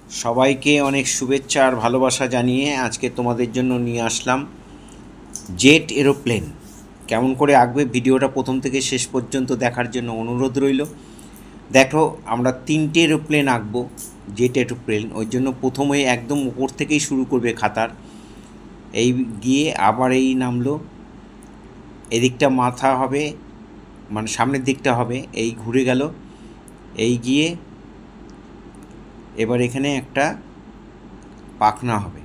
সবাইকে অনেক শুভেচ্ছা আর ভালোবাসা জানিয়ে আজকে তোমাদের জন্য নিয়ে আসলাম জেট এরোপ্লেন। কেমন করে আঁকবে ভিডিওটা প্রথম থেকে শেষ পর্যন্ত দেখার জন্য অনুরোধ রইল। দেখো, আমরা 3টে এরোপ্লেন আঁকবো, জেট এরোপ্লেন। ওই জন্য প্রথমে একদম উপর থেকেই শুরু করবে খাতার। এই গিয়ে আবার এই নামলো, এদিকটা মাথা হবে, মানে সামনের দিকটা হবে, এই ঘুরে গেল, এই গিয়ে এবার এখানে একটা পাখনা হবে,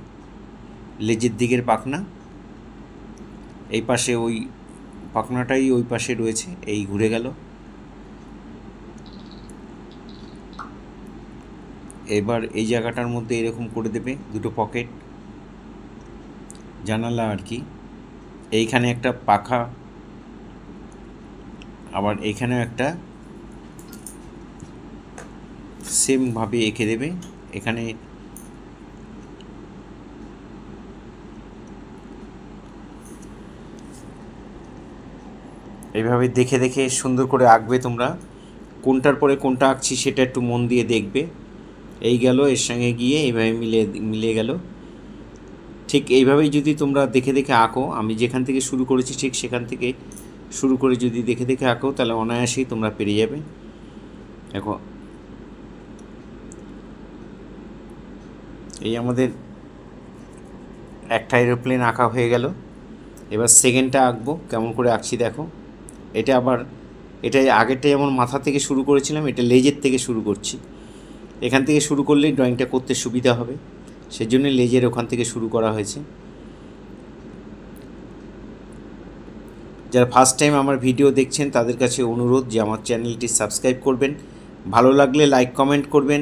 লেজের দিকের পাখনা। এই পাশে ওই পাখনাটাই ওই পাশে রয়েছে, এই ঘুরে গেল। এবার এই জায়গাটার মধ্যে এরকম করে দেবে দুটো পকেট, জানালা আর কি। এইখানে একটা পাখা, আবার এইখানেও একটা সেমভাবে এঁকে দেবে। এখানে এইভাবে দেখে দেখে সুন্দর করে আঁকবে তোমরা। কোনটার পরে কোনটা আঁকছি সেটা একটু মন দিয়ে দেখবে। এই গেল, এর সঙ্গে গিয়ে এইভাবে মিলে গেল। ঠিক এইভাবেই যদি তোমরা দেখে দেখে আঁকো, আমি যেখান থেকে শুরু করেছি ঠিক সেখান থেকে শুরু করে যদি দেখে দেখে আঁকো, তাহলে অনায়াসেই তোমরা পেরে যাবে। দেখো, এই আমাদের একটা এরোপ্লেন আঁকা হয়ে গেল। এবার সেকেন্ডটা আঁকবো, কেমন করে আঁকছি দেখো। এটা আগেরটা যেমন মাথা থেকে শুরু করেছিলাম, এটা লেজের থেকে শুরু করছি। এখান থেকে শুরু করলেই ড্রয়িংটা করতে সুবিধা হবে, সেজন্য লেজের ওখান থেকে শুরু করা হয়েছে। যারা ফার্স্ট টাইম আমার ভিডিও দেখছেন তাদের কাছে অনুরোধ যে আমার চ্যানেলটি সাবস্ক্রাইব করবেন, ভালো লাগলে লাইক কমেন্ট করবেন,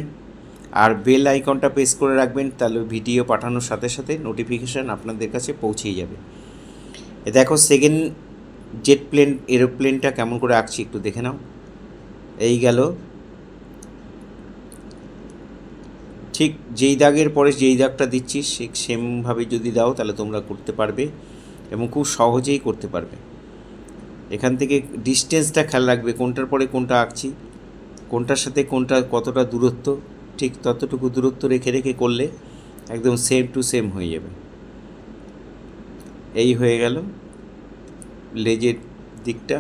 আর বেল আইকনটা প্রেস করে রাখবেন, তাহলে ভিডিও পাঠানোর সাথে সাথে নোটিফিকেশান আপনাদের কাছে পৌঁছেই যাবে। দেখো, সেকেন্ড জেট প্লেন এরোপ্লেনটা কেমন করে আঁকছি একটু দেখে নাও। এই গেল, ঠিক যেই দাগের পরে যেই দাগটা দিচ্ছি ঠিক সেমভাবে যদি দাও তাহলে তোমরা করতে পারবে এবং খুব সহজেই করতে পারবে। এখান থেকে ডিস্টেন্সটা খেয়াল রাখবে, কোনটার পরে কোনটা আঁকছি, কোনটার সাথে কোনটা কতটা দূরত্ব, ঠিক ততটুকু দূরত্ব রেখে রেখে করলে একদম সেম টু সেম হয়ে যাবে। এই হয়ে গেল লেজের দিকটা।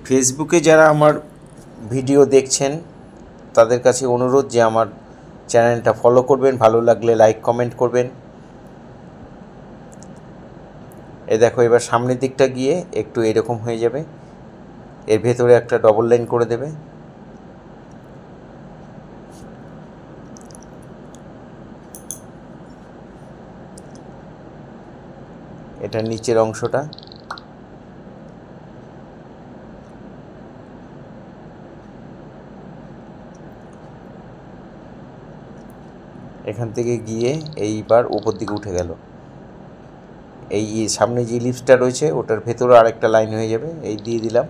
ফেসবুকে যারা আমার ভিডিও দেখছেন তাদের কাছে অনুরোধ যে আমার চ্যানেলটা ফলো করবেন, ভালো লাগলে লাইক কমেন্ট করবেন। এই দেখো, এবার সামনের দিকটা গিয়ে একটু এরকম হয়ে যাবে, এর ভেতরে একটা ডবল লাইন করে দেবে। এটা নিচের অংশটা, এখান থেকে গিয়ে এইবার উপর দিকে উঠে গেল। এই সামনে যে লিপসটা রয়েছে ওটার ভেতরে আরেকটা লাইন হয়ে যাবে, এই দিয়ে দিলাম।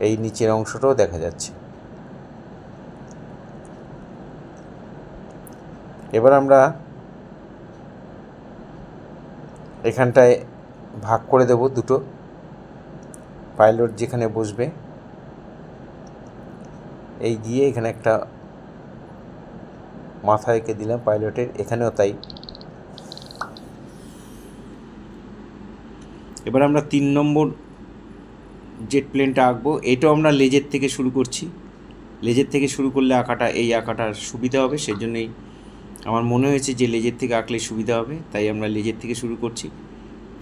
এই নিচের অংশটাও দেখা যাচ্ছে। এবার আমরা এখানটায় ভাগ করে দেব দুটো, পাইলট যেখানে বসবে। এই গিয়ে এখানে একটা মাথা এঁকে দিলাম পাইলটের, এখানেও তাই। এবার আমরা 3 নম্বর জেট প্লেনটা আঁকবো। এটাও আমরা লেজের থেকে শুরু করছি। লেজের থেকে শুরু করলে এই আঁকাটার সুবিধা হবে, সেজন্যই আমার মনে হয়েছে যে লেজের থেকে আঁকলে সুবিধা হবে, তাই আমরা লেজের থেকে শুরু করছি।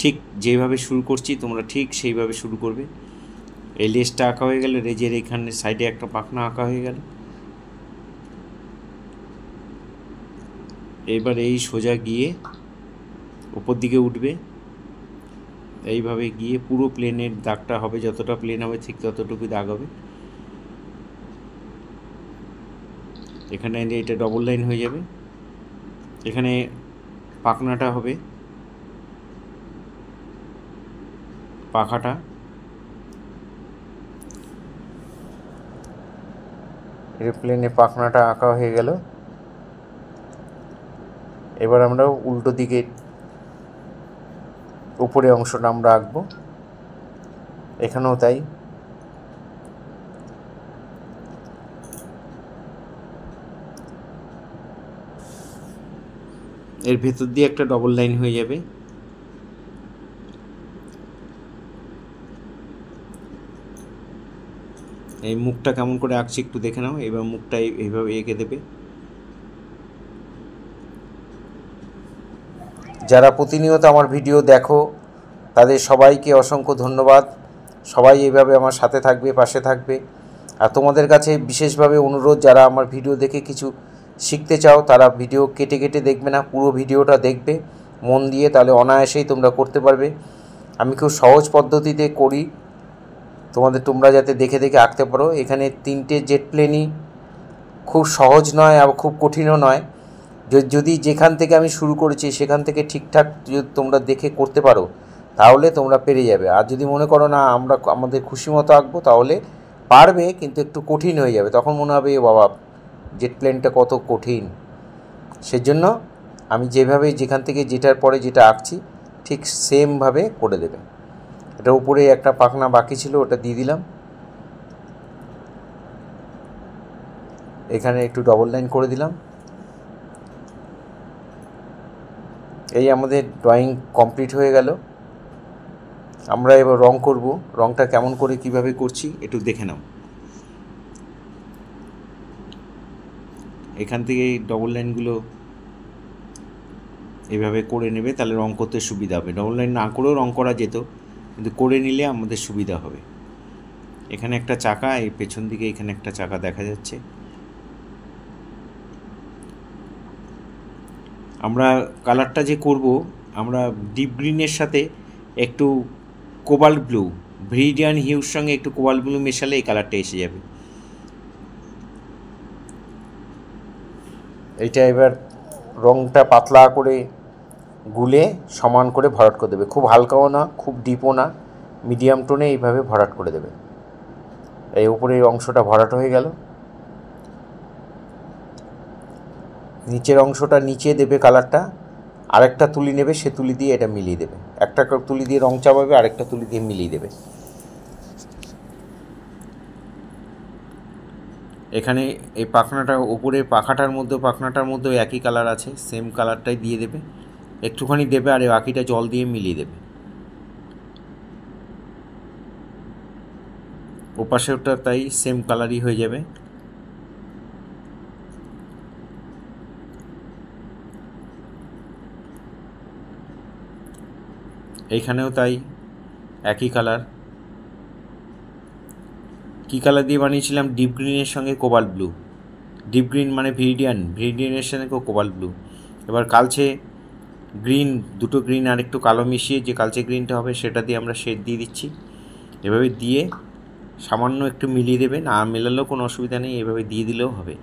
ঠিক যেভাবে শুরু করছি তোমরা ঠিক সেইভাবে শুরু করবে। এই লেজটা আঁকা হয়ে গেল, লেজের এখানে সাইডে একটা পাখনা আঁকা হয়ে গেল। এবার এই সোজা গিয়ে উপর দিকে উঠবে, এইভাবে গিয়ে পুরো প্লেনের দাগটা হবে, যতটা প্লেন হবে ঠিক ততটুকু দাগ হবে। এখানে এটা ডবল লাইন হয়ে যাবে, এখানে পাখনাটা হবে, পাখাটা। এরোপ্লেনের পাখনাটা আঁকা হয়ে গেল। এবার আমরা উল্টো দিকে উপরে অংশটা আমরা আঁকবো, এখানেও তাই। এর ভেতর দিয়ে একটা ডবল লাইন হয়ে যাবে। এই মুখটা কেমন করে আঁকছি একটু দেখে নাও। এবার মুখটা এইভাবে এঁকে দেবে। যারা প্রতিনিয়ত আমার ভিডিও দেখো তাদের সবাইকে অসংখ্য ধন্যবাদ। সবাই এইভাবে আমার সাথে থাকবে, পাশে থাকবে। আর তোমাদের কাছে বিশেষভাবে অনুরোধ, যারা আমার ভিডিও দেখে কিছু শিখতে চাও তারা ভিডিও কেটে কেটে দেখবে না, পুরো ভিডিওটা দেখবে মন দিয়ে, তাহলে অনায়াসেই তোমরা করতে পারবে। আমি খুব সহজ পদ্ধতিতে করি, তোমরা যাতে দেখে দেখে আঁকতে পারো। এখানে 3টে জেট প্লেনই খুব সহজ নয় আর খুব কঠিনও নয়। যদি যেখান থেকে আমি শুরু করেছি সেখান থেকে ঠিকঠাক যদি তোমরা দেখে করতে পারো তাহলে তোমরা পেরে যাবে। আর যদি মনে করো না আমরা আমাদের খুশি মতো আঁকবো তাহলে পারবে, কিন্তু একটু কঠিন হয়ে যাবে। তখন মনে হবে বাবা জেট প্লেনটা কত কঠিন। সেজন্য আমি যেভাবে যেখান থেকে যেটার পরে যেটা আঁকছি ঠিক সেমভাবে করে দেবে। এটার উপরে একটা পাখনা বাকি ছিল, ওটা দিয়ে দিলাম। এখানে একটু ডবল লাইন করে দিলাম। এই আমাদের ড্রয়িং কমপ্লিট হয়ে গেল। আমরা এবার রং করব। রংটা কেমন করে কিভাবে করছি একটু দেখে নাও। এখান থেকে ডবল লাইনগুলো এভাবে করে নেবে, তাহলে রং করতে সুবিধা হবে। ডবল লাইন না করেও রং করা যেত, কিন্তু করে নিলে আমাদের সুবিধা হবে। এখানে একটা চাকা, এই পেছন দিকে এখানে একটা চাকা দেখা যাচ্ছে। আমরা কালারটা যে করব, আমরা ডিপ গ্রিনের সাথে একটু কোবাল্ট ব্লু, ভিরিডিয়ান হিউর সঙ্গে একটু কোবাল্ট ব্লু মেশালে এই কালারটা এসে যাবে। এইটা এবার রংটা পাতলা করে গুলে সমান করে ভরাট করে দেবে। খুব হালকাও না, খুব ডিপও না, মিডিয়াম টোনে এইভাবে ভরাট করে দেবে। এই উপরের অংশটা ভরাট হয়ে গেল। নিচের অংশটা নিচে দেবে কালারটা, আরেকটা তুলি নেবে, সে তুলি দিয়ে এটা মিলিয়ে দেবে। একটা তুলি দিয়ে রং চাপাবে, আরেকটা তুলি দিয়ে মিলিয়ে দেবে। এখানে এই পাখনাটা উপরের পাখনাটার মধ্যে একই কালার আছে, সেম কালারটাই দিয়ে দেবে। একটুখানি দেবে আর বাকিটা জল দিয়ে মিলিয়ে দেবে। ওপাশেরটা তাই সেম কালারই হয়ে যাবে। এইখানেও তাই একই কালার। কী কালার দিয়ে বানিয়েছিলাম? ডিপ গ্রিনের সঙ্গে কোবাল্ট ব্লু। ডিপ গ্রিন মানে ভিরিডিয়ানের সঙ্গে কোবাল্ট ব্লু। এবার কালচে গ্রিন, দুটো গ্রিন আর একটু কালো মিশিয়ে যে কালচে গ্রিনটা হবে সেটা দিয়ে আমরা শেড দিয়ে দিচ্ছি। এভাবে দিয়ে সামান্য একটু মিলিয়ে দেবে, না মেলালেও কোনো অসুবিধা নেই, এভাবে দিয়ে দিলেও হবে।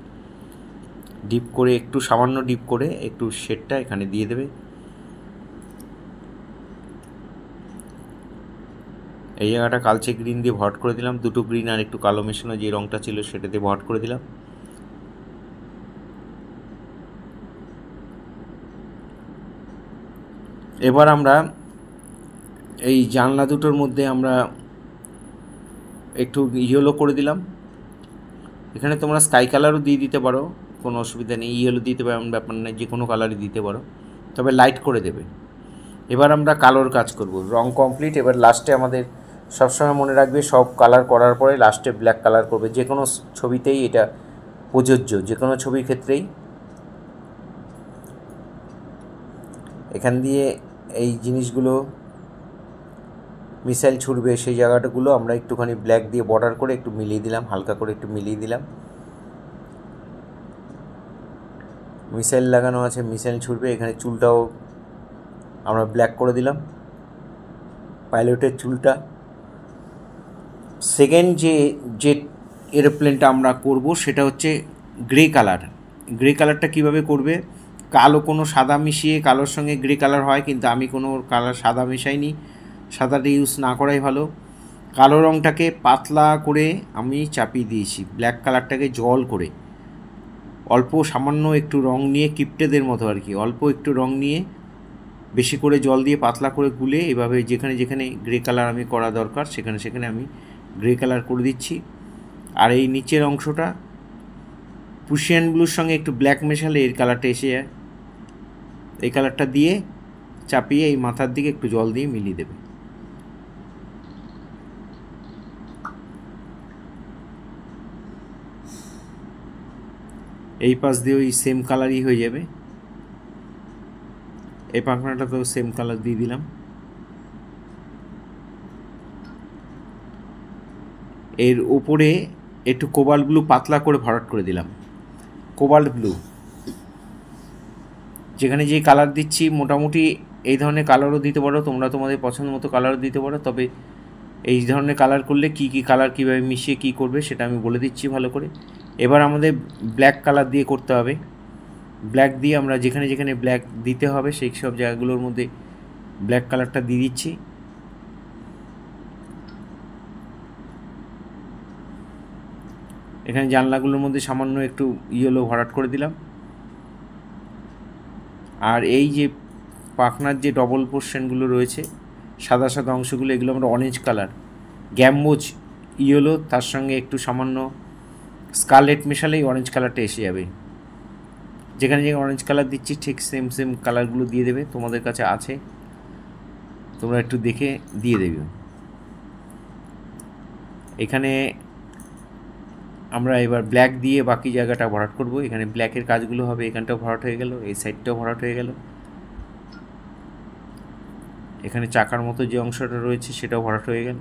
ডিপ করে একটু সামান্য ডিপ করে একটু শেডটা এখানে দিয়ে দেবে। এই জায়গাটা কালচে গ্রিন দিয়ে ভরাট করে দিলাম। দুটো গ্রিন আর একটু কালো মেশানো যে রঙটা ছিল সেটা দিয়ে ভরাট করে দিলাম। এবার আমরা এই জানলা দুটোর মধ্যে আমরা একটু ইয়েলো করে দিলাম। এখানে তোমরা স্কাই কালারও দিয়ে দিতে পারো, কোনো অসুবিধা নেই। ইয়েলো দিতে পারো, এমন ব্যাপার নেই, যে কোনো কালারই দিতে পারো, তবে লাইট করে দেবে। এবার আমরা কালোর কাজ করব। রং কমপ্লিট। এবার লাস্টে আমাদের সবসময় মনে রাখবে, সব কালার করার পরে লাস্টে ব্ল্যাক কালার করবে। যে কোনো ছবিতেই এটা প্রযোজ্য, যে কোনো ছবির ক্ষেত্রেই। এখান দিয়ে এই জিনিসগুলো মিসাইল ছুটবে, সেই জায়গাটাগুলো আমরা একটুখানি ব্ল্যাক দিয়ে বর্ডার করে একটু মিলিয়ে দিলাম, হালকা করে একটু মিলিয়ে দিলাম। মিসাইল লাগানো আছে, মিসাইল ছুটবে। এখানে চুলটাও আমরা ব্ল্যাক করে দিলাম, পাইলটের চুলটা। সেকেন্ড যে এরোপ্লেনটা আমরা করব সেটা হচ্ছে গ্রে কালার। গ্রে কালারটা কীভাবে করবে? কালো কোনো সাদা মিশিয়ে কালোর সঙ্গে গ্রে কালার হয়, কিন্তু আমি কোনো কালার সাদা মেশাইনি, সাদাটা ইউজ না করাই ভালো। কালো রঙটাকে পাতলা করে আমি চাপিয়ে দিয়েছি, ব্ল্যাক কালারটাকে জল করে অল্প সামান্য একটু রং নিয়ে, কিপটেদের মতো আর কি, অল্প একটু রং নিয়ে বেশি করে জল দিয়ে পাতলা করে গুলে এভাবে যেখানে যেখানে গ্রে কালার আমি করা দরকার সেখানে সেখানে আমি গ্রে কালার করে দিচ্ছি। আর এই নিচের অংশটা প্রুশিয়ান ব্লুর সঙ্গে একটু ব্ল্যাক মেশালে এর কালারটা এসে যায়। এই কালারটা দিয়ে চাপিয়ে এই মাথার দিকে একটু জল দিয়ে মিলিয়ে দেবে। এই পাশ দিয়ে ওই সেম কালারই হয়ে যাবে। এই পাখনাটা তো সেম কালার দিয়ে দিলাম। এর উপরে একটু কোবাল্ট ব্লু পাতলা করে ভরাট করে দিলাম। কোবাল্ট ব্লু যেখানে যে কালার দিচ্ছি মোটামুটি এই ধরনের কালারও দিতে পারো তোমরা, তোমাদের পছন্দ মতো কালারও দিতে পারো। তবে এই ধরনের কালার করলে কি কি কালার কীভাবে মিশিয়ে কী করবে সেটা আমি বলে দিচ্ছি ভালো করে। এবার আমাদের ব্ল্যাক কালার দিয়ে করতে হবে। ব্ল্যাক দিয়ে আমরা যেখানে যেখানে ব্ল্যাক দিতে হবে সেই সব জায়গাগুলোর মধ্যে ব্ল্যাক কালারটা দিয়ে দিচ্ছি। এখানে জানলাগুলোর মধ্যে সামান্য একটু ইয়েলো ভরাট করে দিলাম। আর এই যে পাখনার যে ডবল পোর্শনগুলো রয়েছে সাদা সাদা অংশগুলো, এগুলো আমরা অরেঞ্জ কালার গ্যাম্বোজ ইয়েলো তার সঙ্গে একটু সামান্য স্কারলেট মেশালেই অরেঞ্জ কালারটা এসে যাবে। যেখানে যেখানে অরেঞ্জ কালার দিচ্ছি ঠিক সেম সেম কালারগুলো দিয়ে দেবে, তোমাদের কাছে আছে তোমরা একটু দেখে দিয়ে দেবে। এখানে আমরা এবার ব্ল্যাক দিয়ে বাকি জায়গাটা ভরাট করব। এখানে ব্ল্যাকের কাজগুলো হবে, এখানটাও ভরাট হয়ে গেল, এই সাইডটাও ভরাট হয়ে গেল। এখানে চাকার মতো যে অংশটা রয়েছে সেটাও ভরাট হয়ে গেল।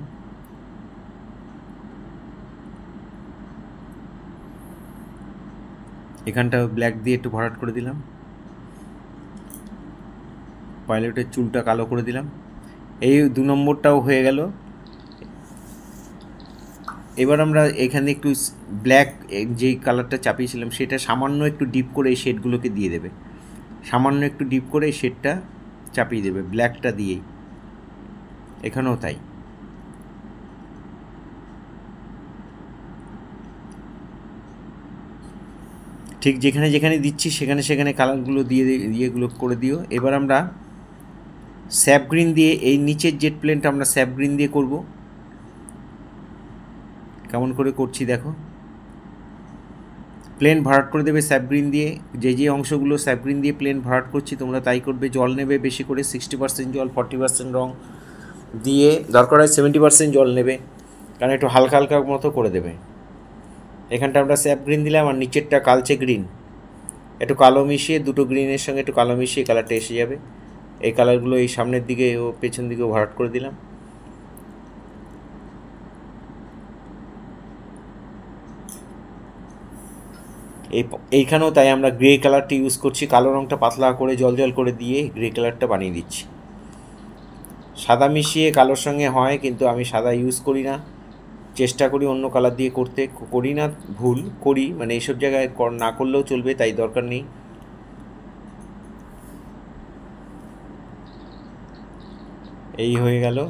এখানটা ব্ল্যাক দিয়ে একটু ভরাট করে দিলাম। পাইলটের চুলটা কালো করে দিলাম। এই 2 নম্বরটাও হয়ে গেল। এবার আমরা এখানে একটু ব্ল্যাক যেই কালারটা চাপিয়েছিলাম সেটা সামান্য একটু ডিপ করে এই শেডগুলোকে দিয়ে দেবে। সামান্য একটু ডিপ করে এই শেডটা চাপিয়ে দেবে ব্ল্যাকটা দিয়েই। এখানেও তাই। ঠিক যেখানে যেখানে দিচ্ছি সেখানে সেখানে কালারগুলো দিয়ে ইয়েগুলো করে দিও। এবার আমরা স্যাপ গ্রিন দিয়ে এই নিচের জেট প্লেনটা আমরা স্যাপ গ্রিন দিয়ে করব। কেমন করে করছি দেখো। প্লেন ভরাট করে দেবে স্যাপ গ্রিন দিয়ে। যে যে অংশগুলো স্যাপ গ্রিন দিয়ে প্লেন ভরাট করছি তোমরা তাই করবে। জল নেবে বেশি করে, 60% জল, 40% রং দিয়ে, দরকার হয় 70% জল নেবে, কারণ একটু হালকা হালকা মতো করে দেবে। এখানটা আমরা স্যাপ গ্রিন দিলাম আর নিচেরটা কালচে গ্রিন, একটু কালো মিশিয়ে, দুটো গ্রিনের সঙ্গে একটু কালো মিশিয়ে কালারটা এসে যাবে। এই কালারগুলো এই সামনের দিকে ও পেছন দিকেও ভরাট করে দিলাম। এইখানেও তাই আমরা গ্রে কালারটি ইউজ করছি। কালো রঙটা পাতলা করে জল জল করে দিয়ে গ্রে কালারটা বানিয়ে দিচ্ছি। সাদা মিশিয়ে কালোর সঙ্গে হয়, কিন্তু আমি সাদা ইউজ করি না, চেষ্টা করি অন্য কালার দিয়ে করতে। করি না, ভুল করি, মানে এইসব জায়গায় না করলেও চলবে, তাই দরকার নেই। এই হয়ে গেল।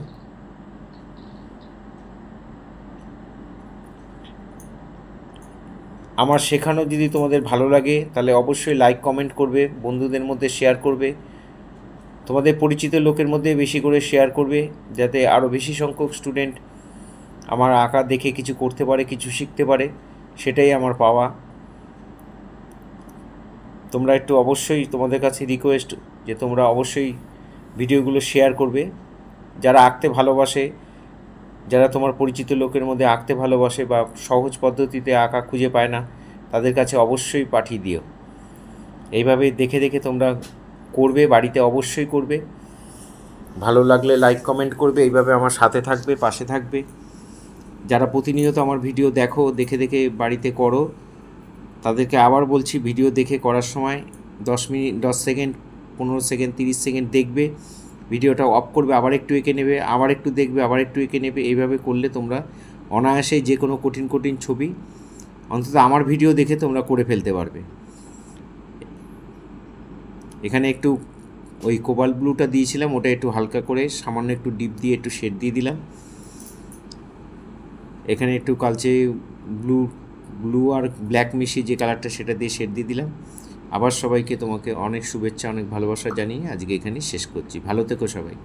আমার শেখানো যদি তোমাদের ভালো লাগে তাহলে অবশ্যই লাইক কমেন্ট করবে, বন্ধুদের মধ্যে শেয়ার করবে, তোমাদের পরিচিত লোকের মধ্যে বেশি করে শেয়ার করবে, যাতে আরও বেশি সংখ্যক স্টুডেন্ট আমার আঁকা দেখে কিছু করতে পারে, কিছু শিখতে পারে। সেটাই আমার পাওয়া। তোমরা একটু অবশ্যই, তোমাদের কাছে রিকোয়েস্ট যে তোমরা অবশ্যই ভিডিওগুলো শেয়ার করবে। যারা আঁকতে ভালোবাসে, যারা তোমার পরিচিত লোকের মধ্যে আঁকতে ভালোবাসে বা সহজ পদ্ধতিতে আঁকা খুঁজে পায় না, তাদের কাছে অবশ্যই পাঠিয়ে দিও। এইভাবে দেখে দেখে তোমরা করবে, বাড়িতে অবশ্যই করবে। ভালো লাগলে লাইক কমেন্ট করবে, এইভাবে আমার সাথে থাকবে, পাশে থাকবে। যারা প্রতিনিয়ত আমার ভিডিও দেখো, দেখে দেখে বাড়িতে করো, তাদেরকে আবার বলছি, ভিডিও দেখে করার সময় 10 মিনিট, 10 সেকেন্ড, 15 সেকেন্ড, 30 সেকেন্ড দেখবে, ভিডিওটা অফ করবে, আবার একটু এঁকে নেবে, আবার একটু দেখবে, আবার একটু এঁকে নেবে। এইভাবে করলে তোমরা অনায়াসেই যে কোনো কঠিন কঠিন ছবি অন্তত আমার ভিডিও দেখে তোমরা করে ফেলতে পারবে। এখানে একটু ওই কোবাল্ট ব্লুটা দিয়েছিলাম, ওটা একটু হালকা করে সামান্য একটু ডিপ দিয়ে একটু শেড দিয়ে দিলাম। এখানে একটু কালচে ব্লু আর ব্ল্যাক মিশিয়ে যে কালারটা সেটা দিয়ে শেড দিয়ে দিলাম। আবার সবাইকে তোমাকে অনেক শুভেচ্ছা, অনেক ভালোবাসা জানিয়ে আজকে এখানেই শেষ করছি। ভালো থেকো সবাই।